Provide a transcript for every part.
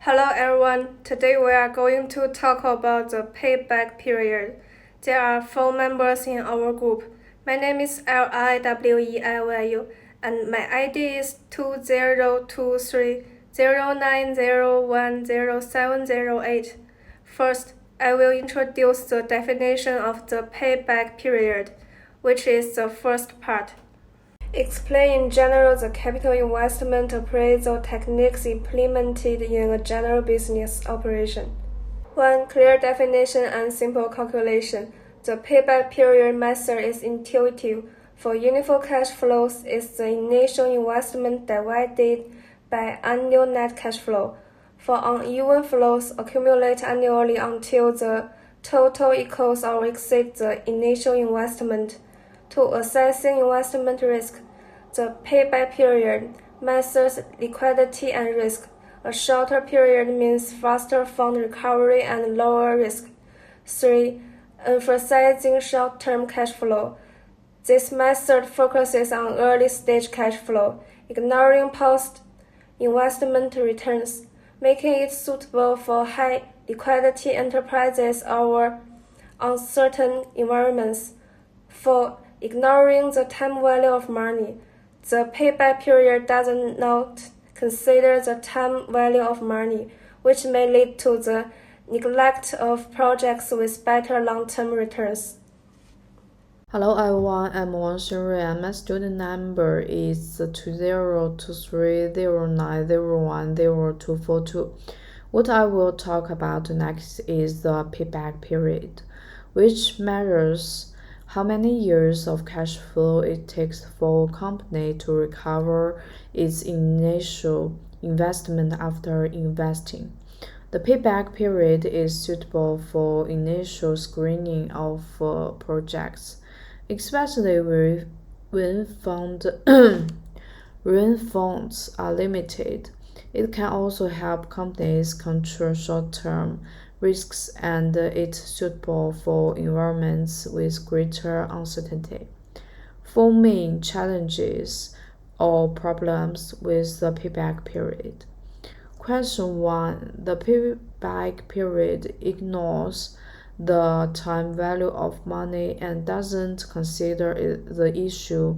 Hello everyone, today we are going to talk about the payback period. There are 4 members in our group. My name is Liweiyu and my ID is 202309010708. First, I will introduce the definition of the payback period, which is the first part. Explain in general the capital investment appraisal techniques implemented in a general business operation. One clear definition and simple calculation. The payback period method is intuitive. For uniform cash flows, it's the initial investment divided by annual net cash flow. For uneven flows, accumulate annually until the total equals or exceeds the initial investment. To assessing investment risk, the payback period measures liquidity and risk. A shorter period means faster fund recovery and lower risk. 3. Emphasizing short-term cash flow. This method focuses on early-stage cash flow, ignoring post-investment returns, making it suitable for high-liquidity enterprises or uncertain environments. 4. Ignoring the time value of money. The payback period does not consider the time value of money, which may lead to the neglect of projects with better long-term returns. Hello everyone, I'm Wang Xinrui and my student number is 202309010242. What I will talk about next is the payback period, which measures how many years of cash flow it takes for a company to recover its initial investment after investing. The payback period is suitable for initial screening of projects, especially when funds are limited. It can also help companies control short-term risks and it's suitable for environments with greater uncertainty. 4 main challenges or problems with the payback period. Question 1. The payback period ignores the time value of money and doesn't consider the issue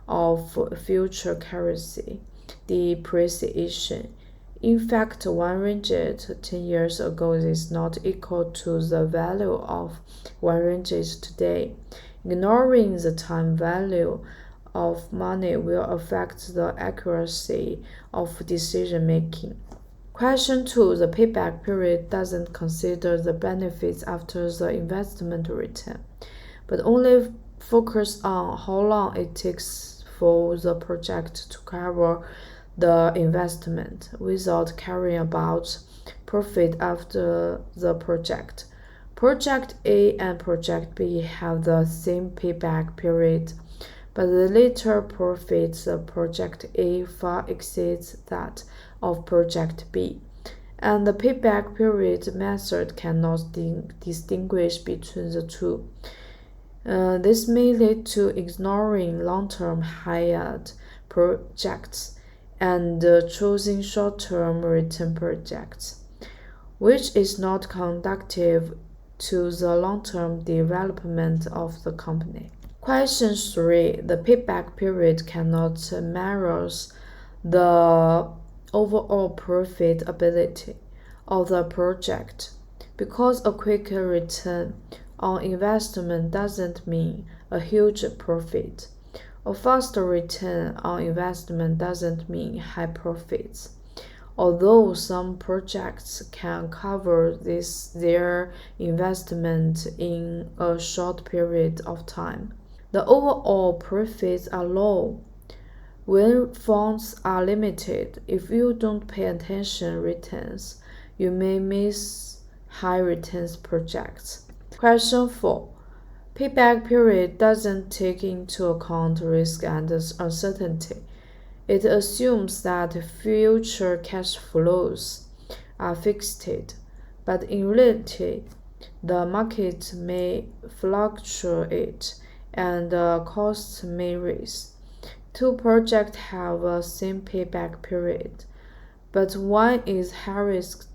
of future currency depreciation. In fact, 1 ringgit 10 years ago is not equal to the value of 1 ringgit today. Ignoring the time value of money will affect the accuracy of decision making. Question 2. The payback period doesn't consider the benefits after the investment return, but only focus on how long it takes for the project to cover the investment without caring about profit after the project. Project A and Project B have the same payback period, but the later profits of Project A far exceeds that of Project B, and the payback period method cannot distinguish between the two. This may lead to ignoring long-term high-yield projects and choosing short-term return projects, which is not conducive to the long-term development of the company. Question 3. The payback period cannot measure the overall profitability of the project because a quick return on investment doesn't mean a huge profit. A faster return on investment doesn't mean high profits, although some projects can cover their investment in a short period of time. The overall profits are low when funds are limited. If you don't pay attention returns, you may miss high returns projects. Question 4. Payback period doesn't take into account risk and uncertainty. It assumes that future cash flows are fixed, but in reality, the market may fluctuate and costs may rise. 2 projects have the same payback period, but one is high-risk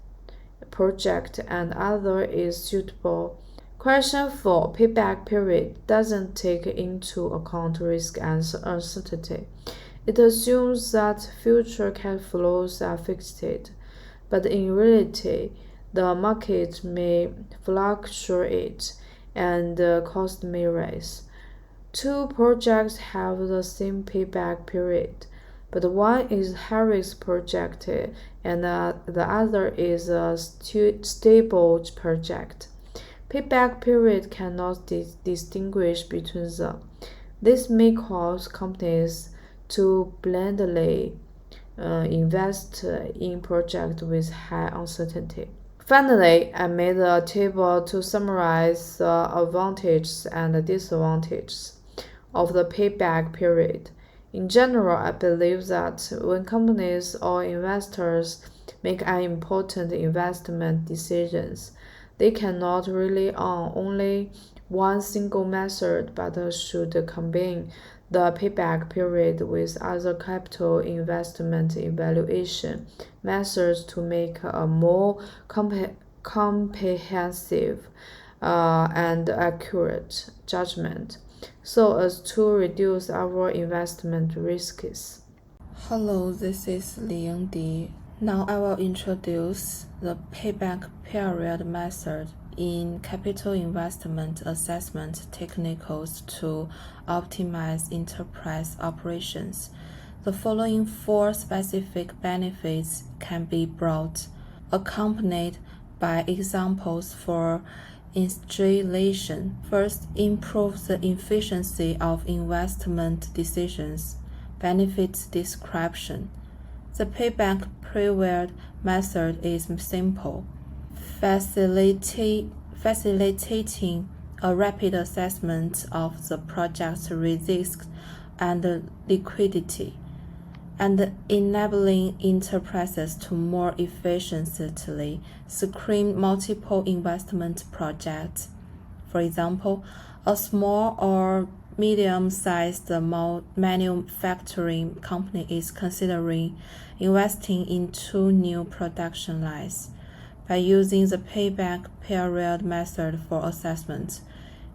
project and other is suitable. Question 4. Payback period doesn't take into account risk and uncertainty. It assumes that future cash flows are fixed, but in reality, the market may fluctuate and the cost may rise. Two projects have the same payback period, but one is high-risk project and the other is a stable project. Payback period cannot distinguish between them. This may cause companies to blindly invest in projects with high uncertainty. Finally, I made a table to summarize the advantages and disadvantages of the payback period. In general, I believe that when companies or investors make an important investment decisions, they cannot rely on only one single method but should combine the payback period with other capital investment evaluation methods to make a more comprehensive and accurate judgment so as to reduce our investment risks. Hello, this is Li Yingdi. Now I will introduce the payback period method in capital investment assessment techniques to optimize enterprise operations. The following 4 specific benefits can be brought, accompanied by examples for illustration. First, improve the efficiency of investment decisions. Benefits description. The payback period method is simple, facilitating a rapid assessment of the project's risk and liquidity, and enabling enterprises to more efficiently screen multiple investment projects. For example, a small or medium-sized manufacturing company is considering investing in 2 new production lines. By using the payback period method for assessment,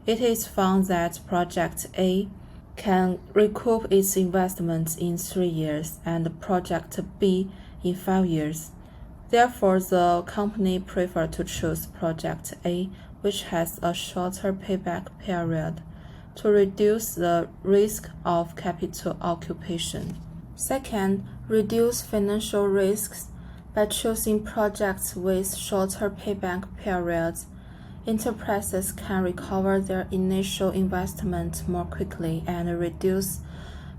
it is found that Project A can recoup its investments in 3 years and Project B in 5 years. Therefore, the company prefers to choose Project A, which has a shorter payback period, to reduce the risk of capital occupation. Second, reduce financial risks. By choosing projects with shorter payback periods, enterprises can recover their initial investment more quickly and reduce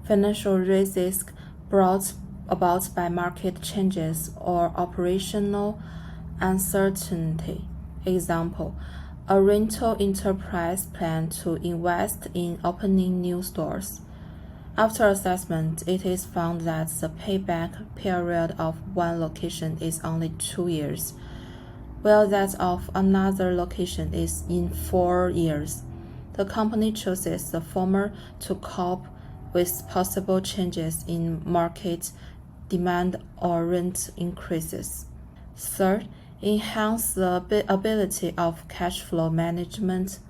financial risk brought about by market changes or operational uncertainty. Example, a rental enterprise plans to invest in opening new stores. After assessment, it is found that the payback period of one location is only 2 years, while that of another location is in 4 years. The company chooses the former to cope with possible changes in market demand or rent increases. Third, enhance the ability of cash flow management.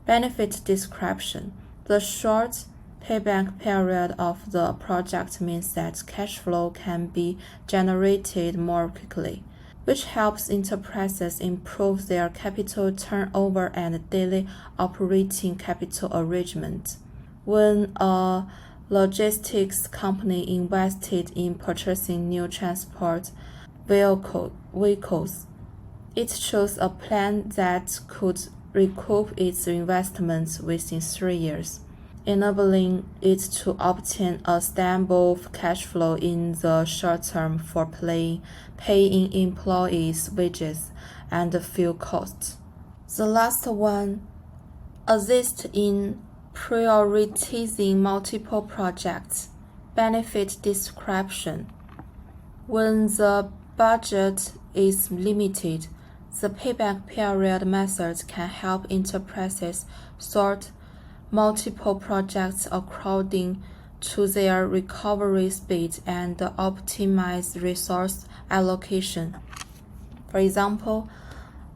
Benefit description. The short payback period of the project means that cash flow can be generated more quickly, which helps enterprises improve their capital turnover and daily operating capital arrangement. When a logistics company invested in purchasing new transport vehicles, it chose a plan that could recoup its investments within 3 years, enabling it to obtain a stable cash flow in the short term for paying employees' wages and fuel costs. The last one, assist in prioritizing multiple projects. Benefit description. When the budget is limited, the payback period method can help enterprises sort multiple projects according to their recovery speed and optimize resource allocation. For example,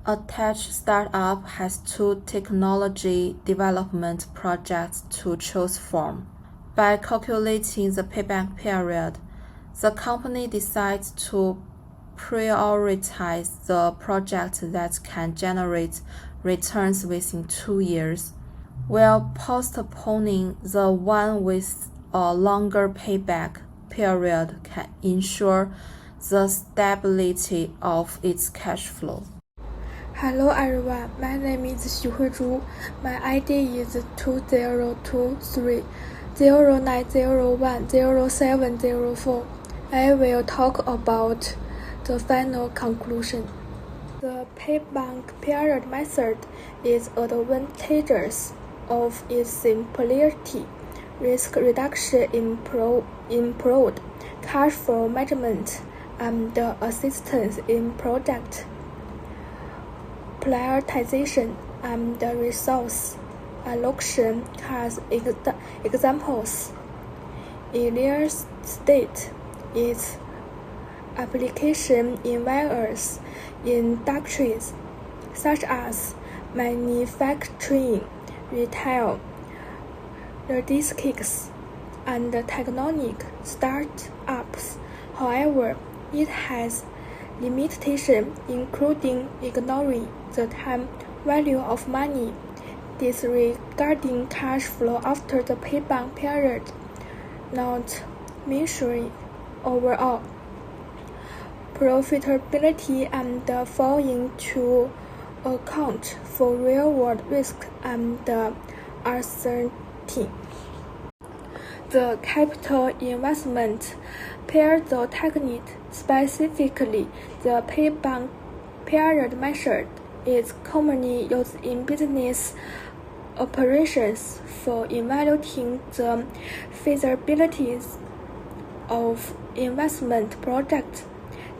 a tech startup has 2 technology development projects to choose from. By calculating the payback period, the company decides to prioritize the project that can generate returns within 2 years, while postponing the one with a longer payback period can ensure the stability of its cash flow. Hello everyone, my name is Xu Huizhu. My ID is 202309010704. I will talk about the final conclusion. The payback period method is advantageous of its simplicity, risk reduction, improved cash flow management, and assistance in project prioritization and resource allocation as examples. Earlier state its application in various industries such as manufacturing, retail, logistics, and technology startups. However, it has limitations, including ignoring the time value of money, disregarding cash flow after the payback period, not measuring overall profitability, and failing to account for real-world risk and uncertainty. The capital investment period technique, specifically the payback period method, is commonly used in business operations for evaluating the feasibility of investment projects.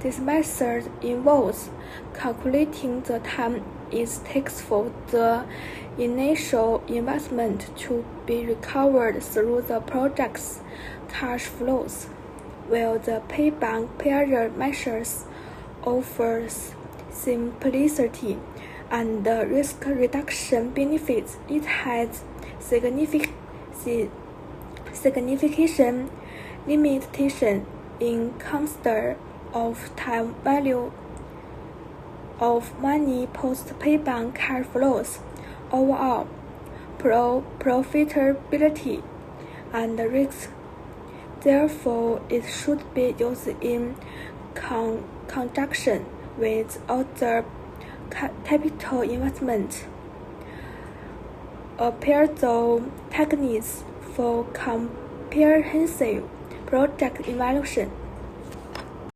This method involves calculating the time it takes for the initial investment to be recovered through the project's cash flows. While the payback period measures offers simplicity and risk reduction benefits, it has significant limitation in consider of time value of money post-payback cash flows, overall profitability, and risk. Therefore, it should be used in conjunction with other capital investment appraisal techniques for comprehensive project evaluation.